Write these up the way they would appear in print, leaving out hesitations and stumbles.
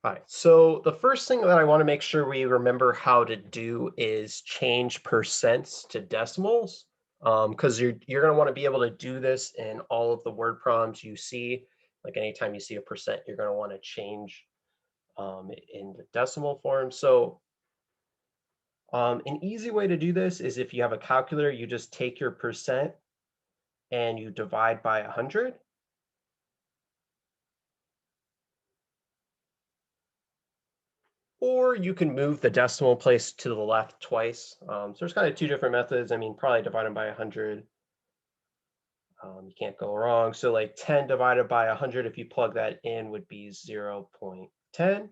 Hi. So the first thing that I want to make sure we remember how to do is change percents to decimals. Because you're going to want to be able to do this in all of the word problems you see. Like anytime you see a percent, you're going to want to change it into decimal form. So an easy way to do this is if you have a calculator, you just take your percent and you divide by 100. Or you can move the decimal place to the left twice. So there's kind of two different methods. I mean, probably dividing by 100, you can't go wrong. So like 10 divided by 100, if you plug that in, would be 0.10.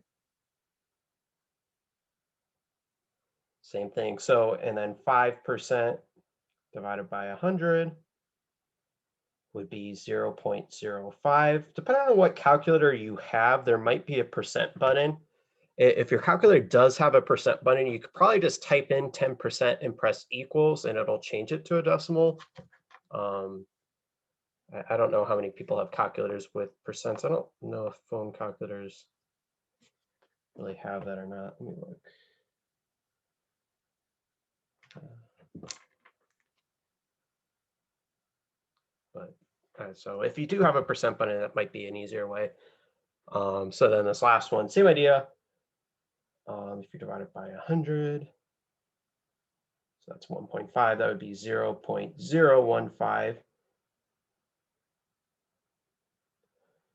Same thing. So, and then 5% divided by 100 would be 0.05. Depending on what calculator you have, there might be a percent button. If your calculator does have a percent button, you could probably just type in 10% and press equals, and it'll change it to a decimal. Um, I don't know how many people have calculators with percents. I don't know if phone calculators really have that or not. Let me look. But so if you do have a percent button, that might be an easier way. So then this last one, same idea. If you divide it by 100, so that's 1.5, that would be 0.015.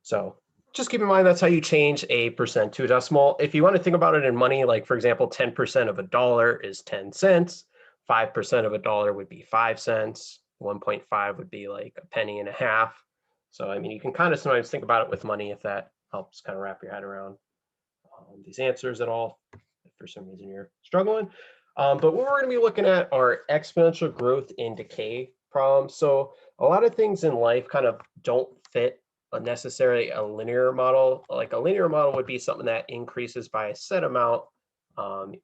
So just keep in mind that's how you change a percent to a decimal. If you want to think about it in money, like for example, 10% of a dollar is 10 cents, 5% of a dollar would be 5 cents, 1.5 would be like a penny and a half. So I mean, you can kind of sometimes think about it with money if that helps kind of wrap your head around these answers at all, if for some reason you're struggling. But what we're going to be looking at are exponential growth and decay problems. So a lot of things in life kind of don't fit necessarily a linear model. Like a linear model would be something that increases by a set amount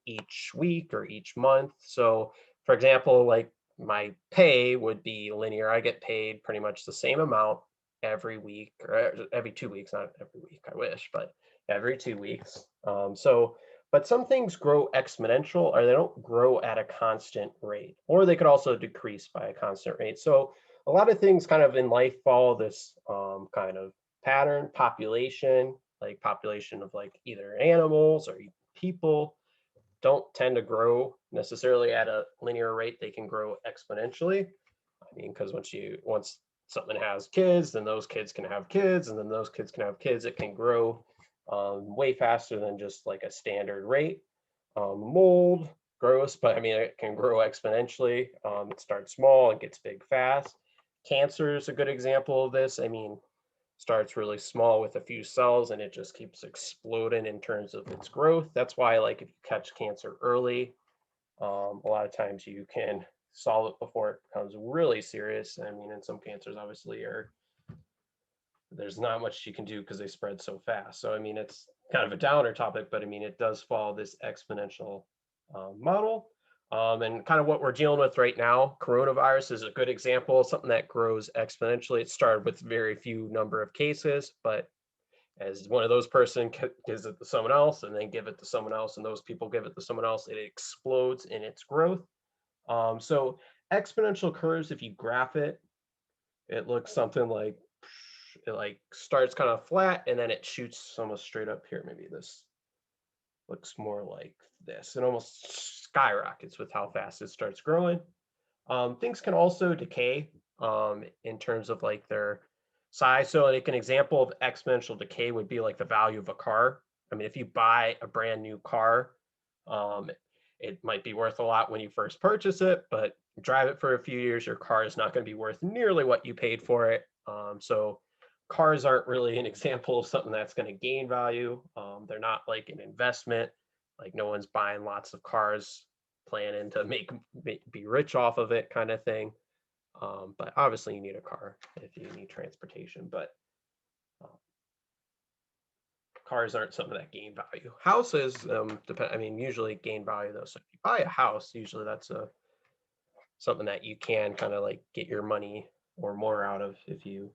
each week or each month. So for example, like my pay would be linear. I get paid pretty much the same amount every week or every 2 weeks, not every week, I wish, but every 2 weeks. But some things grow exponential or they don't grow at a constant rate, or they could also decrease by a constant rate. So a lot of things kind of in life follow this kind of pattern. Population, like population of like either animals or people, don't tend to grow necessarily at a linear rate. They can grow exponentially. I mean, because once something has kids, then those kids can have kids, and then those kids can have kids. It can grow way faster than just like a standard rate. Mold grows, but I mean, it can grow exponentially. It starts small, it gets big fast. Cancer is a good example of this. I mean, starts really small with a few cells and it just keeps exploding in terms of its growth. That's why, like, if you catch cancer early, a lot of times you can solve it before it becomes really serious. I mean, and some cancers obviously are there's not much you can do because they spread so fast. So I mean, it's kind of a downer topic, but I mean, it does follow this exponential model. And kind of what we're dealing with right now, coronavirus is a good example, something that grows exponentially. It started with very few number of cases, but as one of those person gives it to someone else and then give it to someone else and those people give it to someone else, it explodes in its growth. So exponential curves, if you graph it, it looks something like it like starts kind of flat and then it shoots almost straight up here. Maybe this looks more like this. It almost skyrockets with how fast it starts growing. Things can also decay in terms of like their size. So like an example of exponential decay would be like the value of a car. I mean, if you buy a brand new car, um, it might be worth a lot when you first purchase it, but drive it for a few years, your car is not going to be worth nearly what you paid for it. So cars aren't really an example of something that's going to gain value. They're not like an investment. Like no one's buying lots of cars planning to be rich off of it kind of thing. But obviously you need a car if you need transportation, but uh, cars aren't something that gain value. Houses depend. I mean, usually gain value though. So if you buy a house, usually that's a something that you can kind of like get your money or more out of if you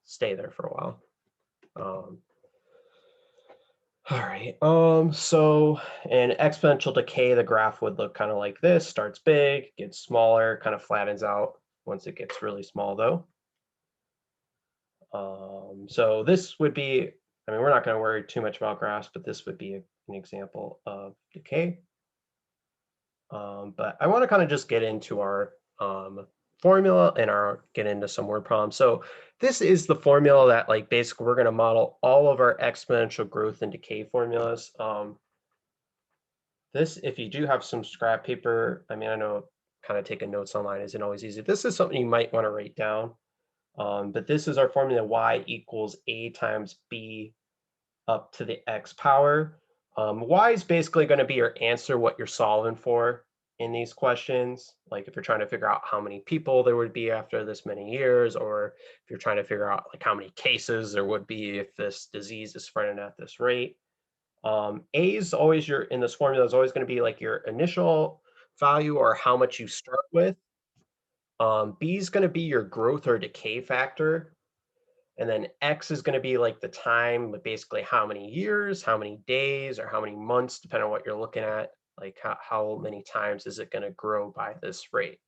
stay there for a while. Um, All right. So in exponential decay, the graph would look kind of like this: starts big, gets smaller, kind of flattens out once it gets really small, though. So this would be, I mean, we're not going to worry too much about graphs, but this would be an example of decay. But I want to kind of just get into our formula and get into some word problems. So this is the formula that, like, basically we're going to model all of our exponential growth and decay formulas. This, if you do have some scrap paper, I mean, I know kind of taking notes online isn't always easy. This is something you might want to write down. But this is our formula: y equals a times b up to the x power. Y is basically going to be your answer, what you're solving for in these questions. Like if you're trying to figure out how many people there would be after this many years, or if you're trying to figure out like how many cases there would be if this disease is spreading at this rate. A is always in this formula is always going to be like your initial value or how much you start with. B is going to be your growth or decay factor. And then X is going to be like the time, but basically how many years, how many days, or how many months, depending on what you're looking at. Like how many times is it going to grow by this rate?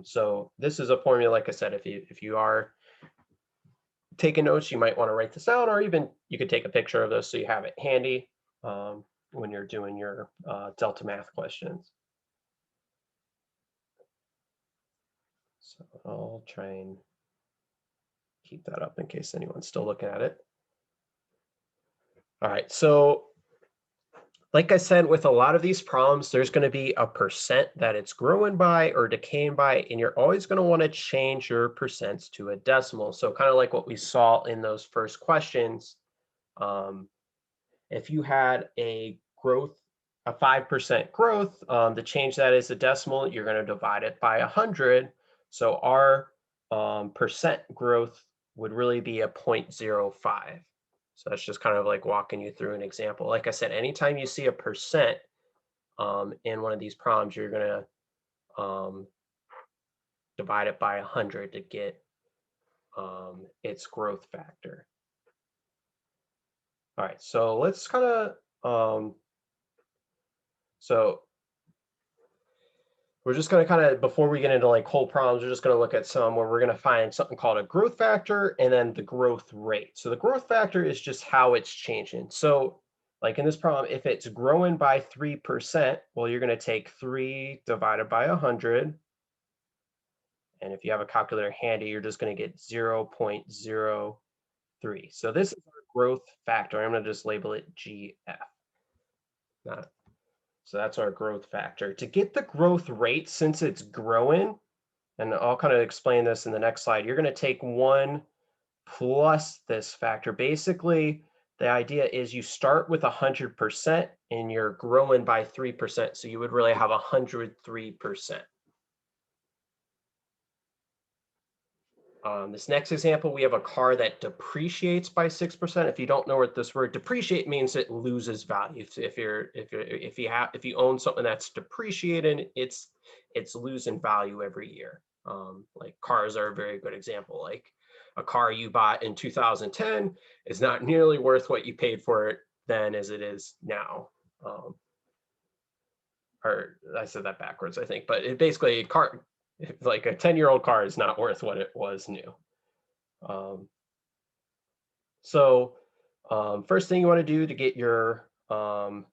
So this is a formula, like I said, if you are taking notes, you might want to write this down, or even you could take a picture of this so you have it handy when you're doing your delta math questions. So I'll try and keep that up in case anyone's still looking at it. All right, so like I said, with a lot of these problems, there's going to be a percent that it's growing by or decaying by, and you're always going to want to change your percents to a decimal. So kind of like what we saw in those first questions, if you had a 5% growth, to change that as a decimal, you're going to divide it by 100. So our percent growth would really be a 0.05. So that's just kind of like walking you through an example. Like I said, anytime you see a percent in one of these problems, you're going to divide it by 100 to get its growth factor. All right, so let's kind of, so we're just going to kind of, before we get into like whole problems, we're just going to look at some where we're going to find something called a growth factor and then the growth rate. So the growth factor is just how it's changing. So like in this problem, if it's growing by 3%, well, you're going to take 3 divided by 100. And if you have a calculator handy, you're just going to get 0.03. So this is our growth factor. I'm going to just label it GF. So that's our growth factor. To get the growth rate, since it's growing, and I'll kind of explain this in the next slide, you're going to take 1 plus this factor. Basically, the idea is you start with 100% and you're growing by 3%. So you would really have 103%. This next example, we have a car that depreciates by 6%. If you don't know what this word depreciate means, it loses value. So if you own something that's depreciated, it's losing value every year. Like cars are a very good example. Like a car you bought in 2010 is not nearly worth what you paid for it then as it is now. Or I said that backwards, I think, but basically a car, like a 10-year-old car is not worth what it was new. First thing you want to do to get your, well,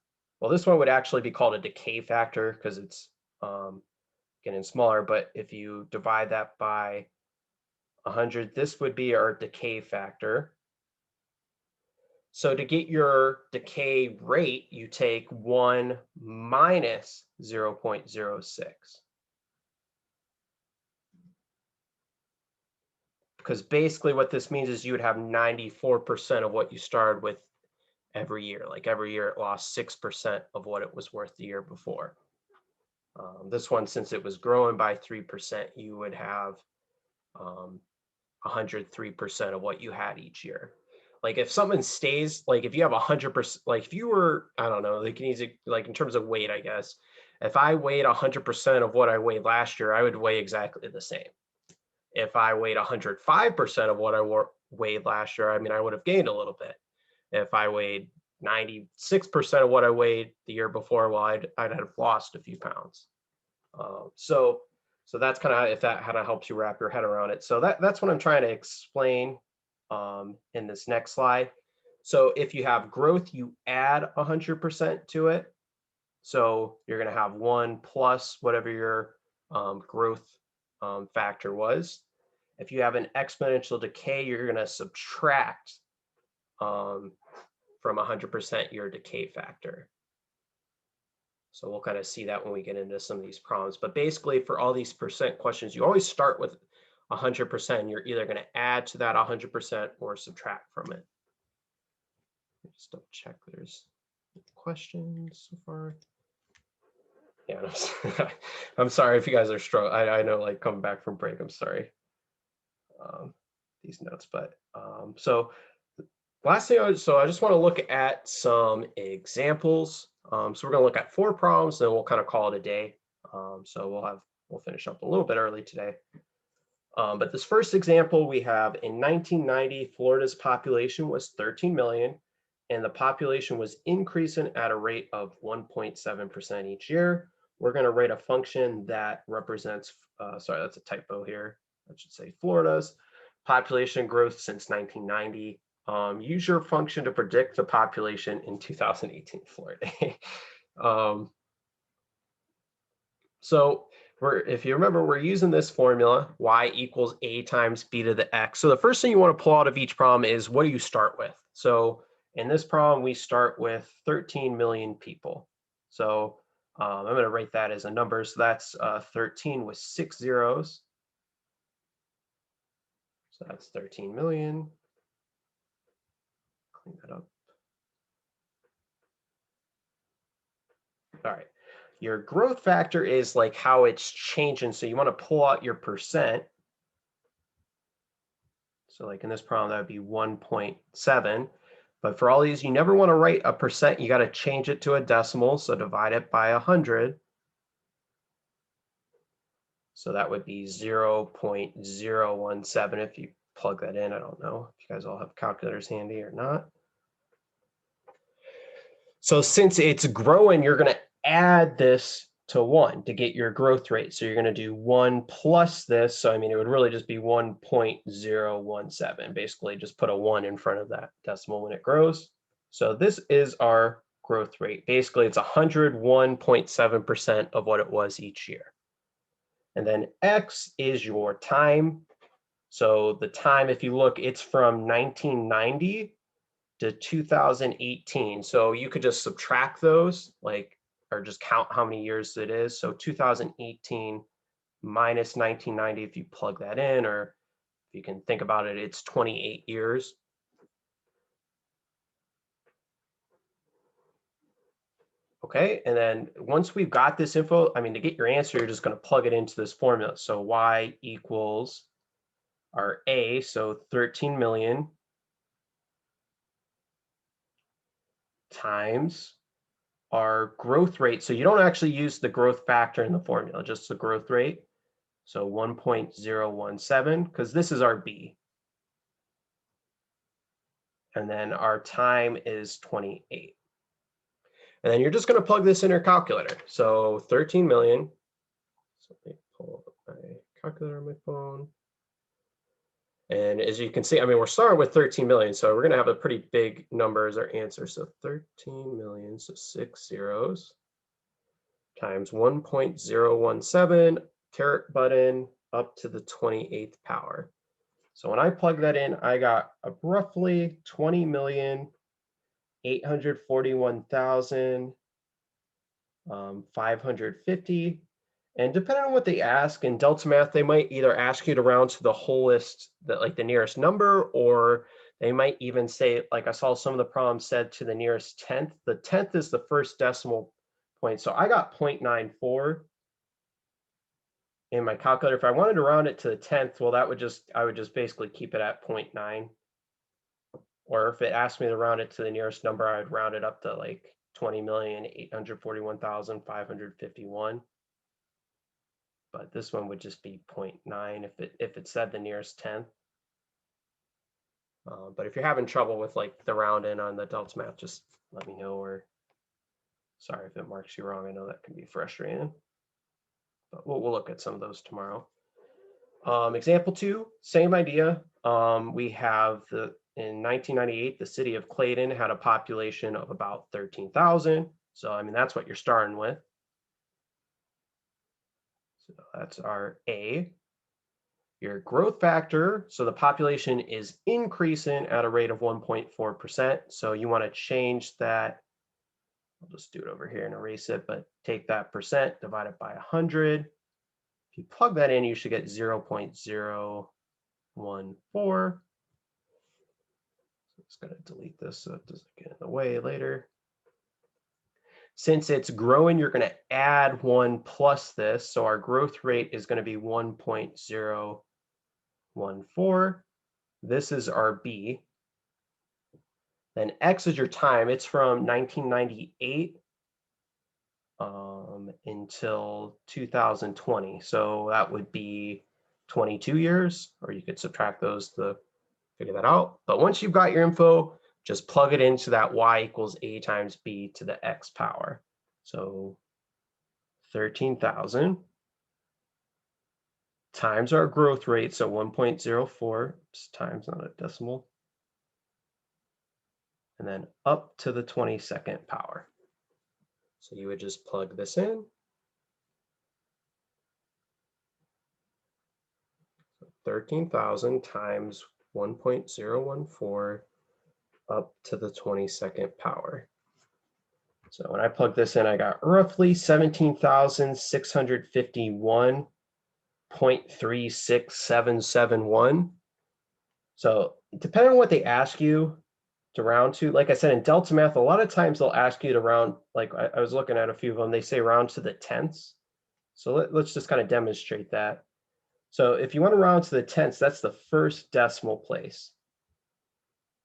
this one would actually be called a decay factor because it's getting smaller, but if you divide that by 100, this would be our decay factor. So to get your decay rate, you take 1 minus 0.06. Because basically what this means is you would have 94% of what you started with every year. Like every year it lost 6% of what it was worth the year before. This one, since it was growing by 3%, you would have 103% of what you had each year. Like if something stays, like if you have 100%, like if you were, I don't know, like in terms of weight, I guess, if I weighed 100% of what I weighed last year, I would weigh exactly the same. If I weighed 105% of what I weighed last year, I mean, I would have gained a little bit. If I weighed 96% of what I weighed the year before, well, I'd have lost a few pounds. So that's kind of, if that kind of helps you wrap your head around it. So that's what I'm trying to explain in this next slide. So if you have growth, you add 100% to it. So you're going to have 1 plus whatever your growth factor was. If you have an exponential decay, you're going to subtract from 100% your decay factor. So we'll kind of see that when we get into some of these problems. But basically, for all these percent questions, you always start with 100%. You're either going to add to that 100% or subtract from it. Just double check there's questions so far. Yeah, I'm sorry if you guys are struggling. I know, like, coming back from break, I'm sorry. These notes, but so last thing, I just want to look at some examples. So we're going to look at 4 problems, then we'll kind of call it a day. So we'll finish up a little bit early today. But this first example we have, in 1990, Florida's population was 13 million, and the population was increasing at a rate of 1.7% each year. We're going to write a function that represents, sorry, that's a typo here. I should say Florida's population growth since 1990. Use your function to predict the population in 2018 Florida. So if you remember, we're using this formula, y equals a times b to the x. So the first thing you want to pull out of each problem is, what do you start with? So in this problem, we start with 13 million people. So I'm going to write that as a number. So that's 13 with 6 zeros. So that's 13 million. Clean that up. All right. Your growth factor is like how it's changing. So you want to pull out your percent. So like in this problem, that would be 1.7. But for all these, you never want to write a percent. You got to change it to a decimal. So divide it by 100. So that would be 0.017 if you plug that in. I don't know if you guys all have calculators handy or not. So since it's growing, you're going to add this to 1 to get your growth rate. So you're going to do 1 plus this. So I mean, it would really just be 1.017. Basically, just put a 1 in front of that decimal when it grows. So this is our growth rate. Basically, it's 101.7% of what it was each year. And then x is your time. So the time, if you look, it's from 1990 to 2018. So you could just subtract those, like, or just count how many years it is. So 2018 minus 1990, if you plug that in, or if you can think about it, it's 28 years. Okay, and then once we've got this info, I mean, to get your answer, you're just going to plug it into this formula. So y equals our a, so 13 million times our growth rate. So you don't actually use the growth factor in the formula, just the growth rate. So 1.017, because this is our b. And then our time is 28. And then you're just going to plug this in your calculator. So 13 million. So let me pull up my calculator on my phone. And as you can see, I mean, we're starting with 13 million. So we're going to have a pretty big number as our answer. So 13 million, so 6 zeros, times 1.017, caret button, up to the 28th power. So when I plug that in, I got a roughly 20,841,550. And depending on what they ask in Delta Math, they might either ask you to round to the wholest, like the nearest number, or they might even say, like I saw some of the problems said, to the nearest 10th. The 10th is the first decimal point. So I got 0.94 in my calculator. If I wanted to round it to the 10th, well, I would just basically keep it at 0.9. Or if it asked me to round it to the nearest number, I would round it up to like 20,841,551. But this one would just be 0.9 if it said the nearest 10th. But if you're having trouble with like the rounding on the delta math, just let me know, or sorry if it marks you wrong. I know that can be frustrating, but we'll look at some of those tomorrow. Example 2, same idea. We have in 1998, the city of Clayton had a population of about 13,000. So, I mean, that's what you're starting with. So that's our A. Your growth factor, so the population is increasing at a rate of 1.4%. So you want to change that. I'll just do it over here and erase it, but take that percent, divide it by 100. If you plug that in, you should get 0.014. So I'm just going to delete this so it doesn't get in the way later. Since it's growing, you're going to add 1 plus this. So our growth rate is going to be 1.014. This is our B. Then X is your time. It's from 1998 until 2020. So that would be 22 years, or you could subtract those to figure that out. But once you've got your info, just plug it into that y equals a times b to the x power. So 13,000 times our growth rate, so 1.04 times, not a decimal, and then up to the 22nd power. So you would just plug this in. So 13,000 times 1.014 up to the 22nd power. So when I plug this in, I got roughly 17,651.36771. So depending on what they ask you to round to, like I said, in delta math, a lot of times they'll ask you to round, like I was looking at a few of them, they say round to the tenths. So let's just kind of demonstrate that. So if you want to round to the tenths, that's the first decimal place.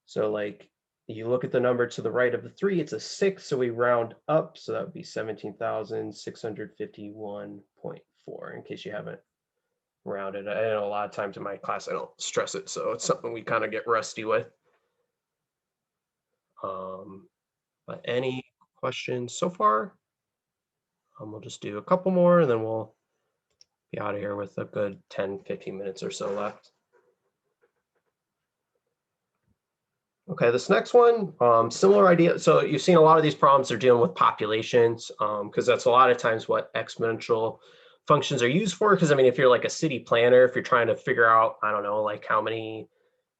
So like you look at the number to the right of the 3, it's a 6, so we round up, so that would be 17,651.4, in case you haven't rounded. I know a lot of times in my class I don't stress it, so it's something we kind of get rusty with. But any questions so far? We'll just do a couple more, and then we'll be out of here with a good 10-15 minutes or so left. Okay, this next one, similar idea. So you've seen a lot of these problems are dealing with populations, because that's a lot of times what exponential functions are used for. Because I mean, if you're like a city planner, if you're trying to figure out, I don't know, like how many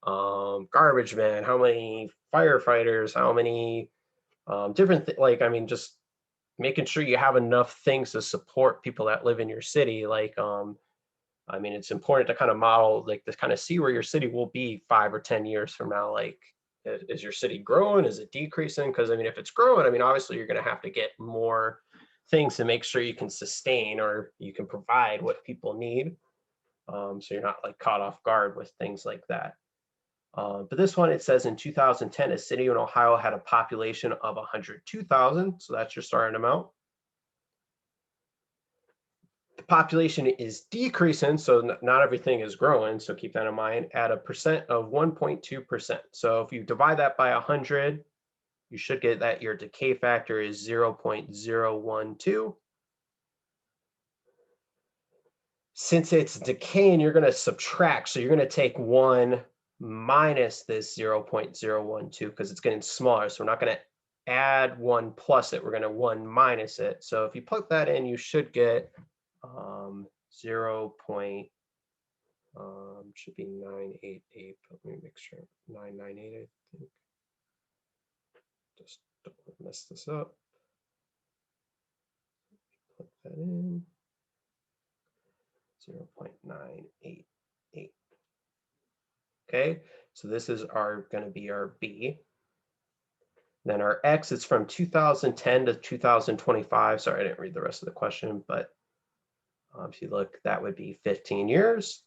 garbage men, how many firefighters, how many different like, I mean, just making sure you have enough things to support people that live in your city. Like, I mean, it's important to kind of model, like, to kind of see where your city will be 5 or 10 years from now. Like, is your city growing? Is it decreasing? Because I mean, if it's growing, I mean, obviously you're going to have to get more things to make sure you can sustain or you can provide what people need. So you're not like caught off guard with things like that. But this one, it says in 2010, a city in Ohio had a population of 102,000. So that's your starting amount. The population is decreasing, so not everything is growing, so keep that in mind, at a percent of 1.2%. So if you divide that by 100, you should get that your decay factor is 0.012. Since it's decaying, you're going to subtract, so you're going to take 1 minus this 0.012 because it's getting smaller, so we're not going to add 1 plus it, we're going to 1 minus it. So if you plug that in, you should get 0. Should be 988, but let me make sure 998, I think. Just don't mess this up. Put that in 0.988. Okay, so this is going to be our B. Then our X is from 2010 to 2025. Sorry, I didn't read the rest of the question, but if you look, that would be 15 years.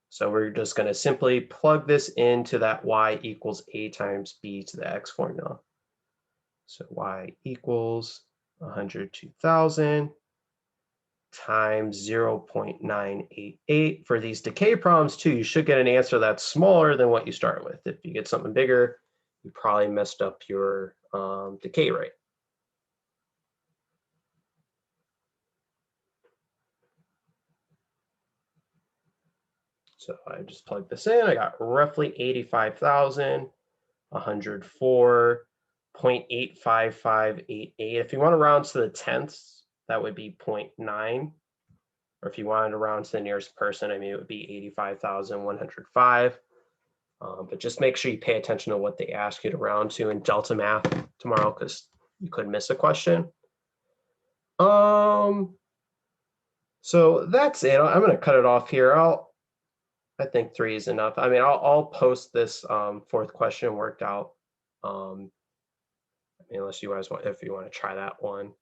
So we're just going to simply plug this into that y equals a times b to the x formula. So y equals 102,000 times 0.988. For these decay problems too, you should get an answer that's smaller than what you start with. If you get something bigger, you probably messed up your decay rate. So I just plugged this in. I got roughly 85,104.85588. If you want to round to the tenths, that would be 0.9. Or if you wanted to round to the nearest person, I mean, it would be 85,105. But just make sure you pay attention to what they ask you to round to in Delta Math tomorrow, because you could miss a question. So that's it. I'm going to cut it off here. I think 3 is enough. I mean, I'll post this fourth question worked out. I mean, unless you guys want, if you want to try that one.